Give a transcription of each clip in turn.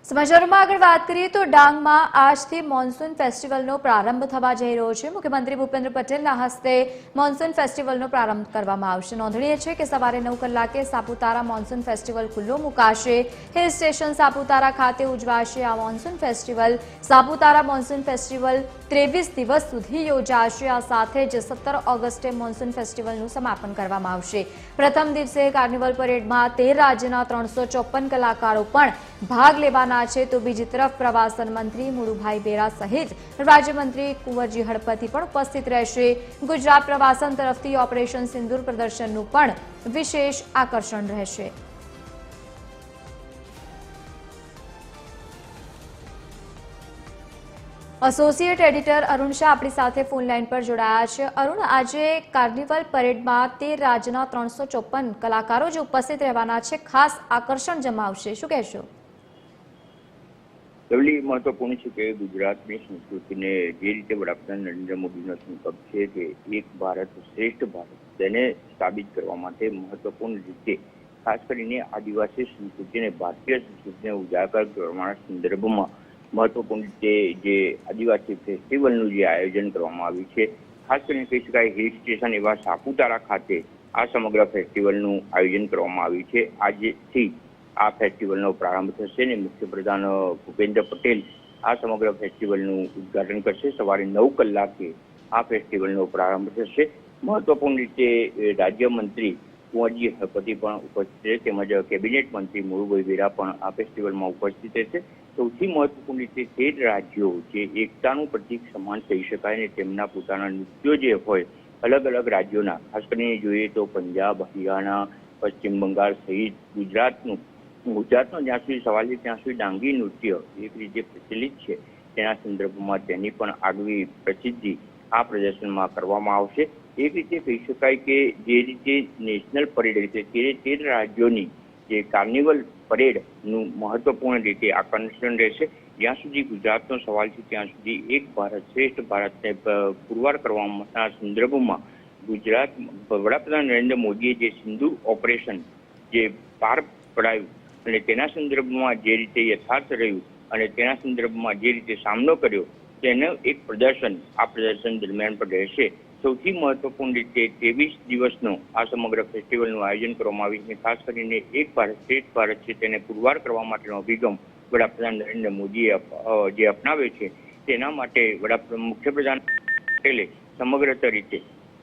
સમાચારોમાં આગળ વાત કરીએ તો ડાંગમાં આજથી મોન્સૂન ફેસ્ટિવલનો પ્રારંભ થવા જઈ રહ્યો છે। મુખ્યમંત્રી ભૂપેન્દ્ર પટેલના હસ્તે મોન્સૂન ફેસ્ટિવલનો પ્રારંભ કરવામાં આવશે। નોંધનીય છે કે સવારે 9 કલાકે સાપુતારા મોન્સૂન ફેસ્ટિવલ ખુલ્લો મુકાશે। હિલ સ્ટેશન સાપુતારા ખાતે ઉજવાશે આ monsoon festival. Saputara monsoon festival 23 દિવસ સુધી યોજાશે। આ સાથે જ 17 ઓગસ્ટે મોન્સૂન ફેસ્ટિવલનું સમાપન કરવામાં આવશે। પ્રથમ દિવસે કાર્નિવલ પરેડમાં 13 રાજ્યના 354 કલાકારો પણ ભાગ લેવાના છે તો બીજી તરફ પ્રવાસન મંત્રી મુળુભાઈ બેરા સહિત રાજ્યમંત્રી કુંવરજી હળપતિ પણ ઉપસ્થિત રહેશે। ગુજરાત પ્રવાસન તરફથી ઓપરેશન સિંદૂર પ્રદર્શનનું પણ વિશેષ આકર્ષણ રહેશે। એસોસિએટ એડિટર અરુણ શાહ આપણી સાથે ફોન લાઈન પર જોડાયા છે। અરુણ, આજે કાર્નિવલ પરેડમાં 13 રાજ્યના 354 કલાકારો જે ઉપસ્થિત રહેવાના છે, ખાસ આકર્ષણ જમાવશે, શું કહેશો? લવલી, મહત્વપૂર્ણ છે કે ગુજરાતની સંસ્કૃતિને જે રીતે વડાપ્રધાન નરેન્દ્ર મોદીનો સંકલ્પ છે કે એક ભારત શ્રેષ્ઠ ભારત, તેને સાબિત કરવા માટે મહત્વપૂર્ણ રીતે ખાસ કરીને આદિવાસી સંસ્કૃતિ અને ભારતીય સંસ્કૃતિને ઉજાગર કરવાના સંદર્ભમાં મહત્વપૂર્ણ રીતે જે આદિવાસી ફેસ્ટિવલનું જે આયોજન કરવામાં આવ્યું છે, ખાસ કરીને કહી શકાય હિલ સ્ટેશન એવા સાપુતારા ખાતે આ સમગ્ર ફેસ્ટિવલનું આયોજન કરવામાં આવ્યું છે। આજથી આ ફેસ્ટિવલનો પ્રારંભ થશે અને મુખ્યપ્રધાન ભૂપેન્દ્ર પટેલ આ સમગ્ર ફેસ્ટિવલનું ઉદ્ઘાટન કરશે। સવારે 9 કલાકે આ ફેસ્ટિવલનો પ્રારંભ થશે। મહત્વપૂર્ણ રીતે રાજ્યમંત્રી કુંવરજી હળપતિ પણ ઉપસ્થિત રહેશે, તેમજ કેબિનેટ મંત્રી મુળુભાઈ બેરા પણ આ ફેસ્ટિવલમાં ઉપસ્થિત રહેશે। સૌથી મહત્વપૂર્ણ રીતે 13 રાજ્યો જે એકતાનું પ્રતીક સમાન કહી શકાય અને તેમના પોતાના નૃત્યો જે હોય અલગ અલગ રાજ્યોના, ખાસ કરીને જોઈએ તો પંજાબ, હરિયાણા, પશ્ચિમ બંગાળ સહિત ગુજરાતનો જ્યાં સુધી સવાલ છે ત્યાં સુધી ડાંગી નૃત્ય એક રીતે પ્રચલિત છે, તેના સંદર્ભમાં તેની પણ આગવી પ્રસિદ્ધિ આ પ્રદર્શનમાં કરવામાં આવશે। એક રીતે કહી શકાય કે જે રીતે નેશનલ પરેડ રીતે 13 રાજ્યોની જે કાર્નિવલ પરેડનું મહત્વપૂર્ણ રીતે આકર્ષણ રહેશે। જ્યાં સુધી ગુજરાતનો સવાલ છે ત્યાં સુધી એક ભારત શ્રેષ્ઠ ભારતને પુરવાર કરવાના સંદર્ભમાં ગુજરાત વડાપ્રધાન નરેન્દ્ર મોદીએ જે સિંદૂર ઓપરેશન જે પાર પડાયું અને તેના સંદર્ભમાં જે રીતે યથાર્થ રહ્યું અને તેના સંદર્ભમાં જે રીતે સામનો કર્યો તેનું એક પ્રદર્શન આ પ્રદર્શન દરમિયાન પણ રહેશે। સૌથી મહત્વપૂર્ણ રીતે 23 દિવસનો આ સમગ્ર ફેસ્ટિવલનું આયોજન કરવામાં આવ્યું છે। ખાસ કરીને એક ભારત શ્રેષ્ઠ ભારત છે તેને પુરવાર કરવા માટેનો અભિગમ વડાપ્રધાન નરેન્દ્ર મોદીએ જે અપનાવ્યો છે, તેના માટે મુખ્યપ્રધાન પટેલે સમગ્ર રીતે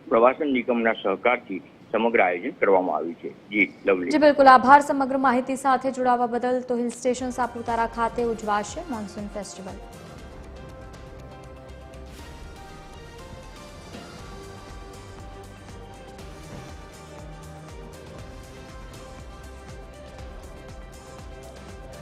પ્રવાસન નિગમના સહકારથી સમગ્ર આયોજન કરવામાં આવ્યું છે। જી લવલી। જી બિલકુલ, આભાર સમગ્ર માહિતી સાથે જોડાવા બદલ। તો હિલ સ્ટેશન સાપુતારા ખાતે ઉજવાશે મોન્સૂન ફેસ્ટિવલ।